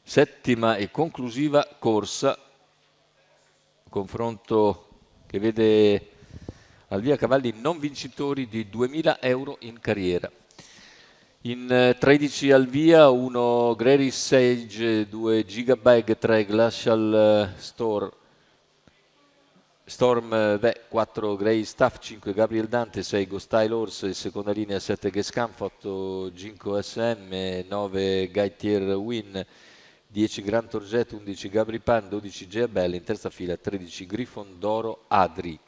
Settima e conclusiva corsa, confronto che vede al via cavalli non vincitori di 2000 euro in carriera. In 13 al via, 1 Grery Sage, 2 Gigabag, 3 Glacial Storm, 4 Grey Staff, 5 Gabriel Dante, 6 Gostyle Horse, seconda linea 7 Gescamp, 8 Ginko SM, 9 Gaitier Win, 10 Grand Torget, 11 Gabri Pan, 12 Geabelle, in terza fila 13 Griffon d'Oro Adri.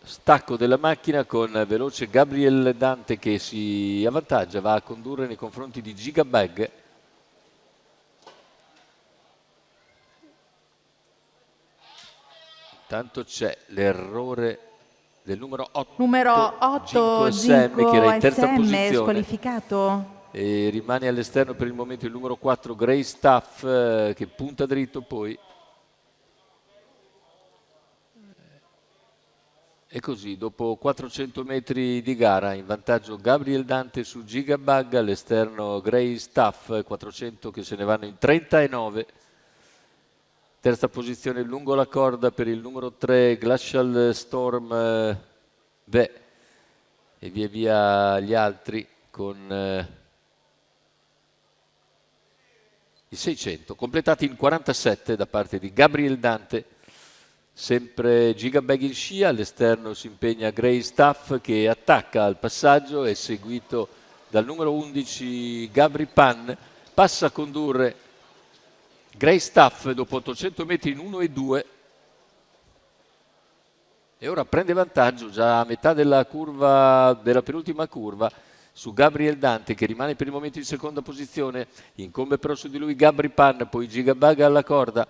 Stacco della macchina con veloce Gabriel Dante che si avvantaggia, va a condurre nei confronti di Gigabag. Intanto c'è l'errore del numero 8, Ginko SM, che era in terza posizione, squalificato. E rimane all'esterno per il momento il numero 4 Grey Staff, che punta dritto poi. E così, dopo 400 metri di gara, in vantaggio Gabriel Dante su Gigabag, all'esterno Grey Staff, 400 che se ne vanno in 39. Terza posizione lungo la corda per il numero 3 Glacial Storm, e via via gli altri con i 600, completati in 47 da parte di Gabriel Dante. Sempre Gigabag in scia, all'esterno si impegna Grey Staff che attacca al passaggio, è seguito dal numero 11 Gabri Pan, passa a condurre Grey Staff dopo 800 metri in 1 e 2 e ora prende vantaggio già a metà della curva, della penultima curva, su Gabriel Dante che rimane per il momento in seconda posizione, incombe però su di lui Gabri Pan, poi Gigabag alla corda.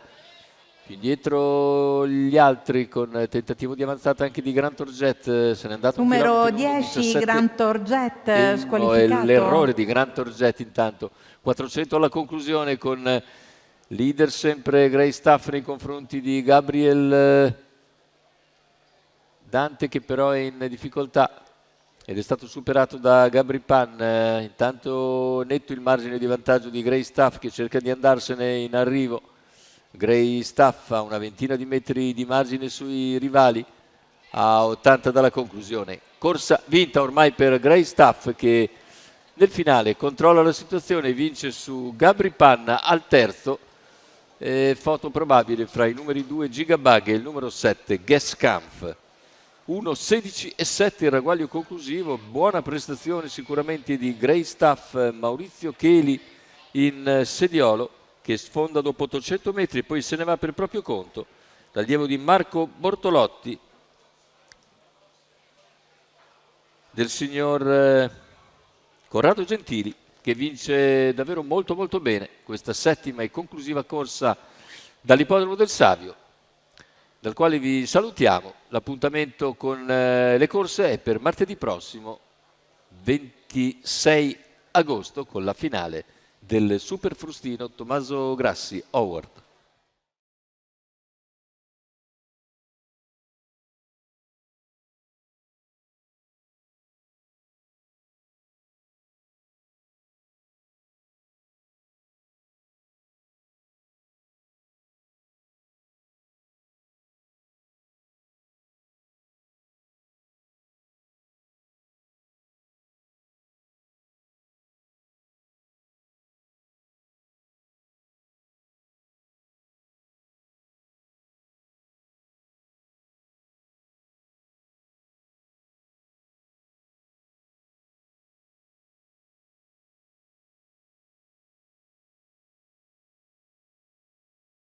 Dietro gli altri con tentativo di avanzata anche di Grand Torget, se n'è andato numero un 10 Grand Torget squalificato. L'errore di Grand Torget intanto. 400 alla conclusione con leader sempre Grey Staff nei confronti di Gabriel Dante che però è in difficoltà ed è stato superato da Gabri Pan. Intanto netto il margine di vantaggio di Grey Staff che cerca di andarsene in arrivo. Grey Staff a una ventina di metri di margine sui rivali, a 80 dalla conclusione. Corsa vinta ormai per Grey Staff che nel finale controlla la situazione e vince su Gabri Pan al terzo. Foto probabile fra i numeri 2 Gigabag e il numero 7 Gescamp. 1-16 e 7 il ragguaglio conclusivo, buona prestazione sicuramente di Grey Staff, Maurizio Cheli in sediolo che sfonda dopo 800 metri e poi se ne va per proprio conto. L'allievo di Marco Bortolotti, del signor Corrado Gentili, che vince davvero molto molto bene questa settima e conclusiva corsa dall'Ippodromo del Savio, dal quale vi salutiamo. L'appuntamento con le corse è per martedì prossimo 26 agosto con la finale del Super Frustino Tommaso Grassi Award.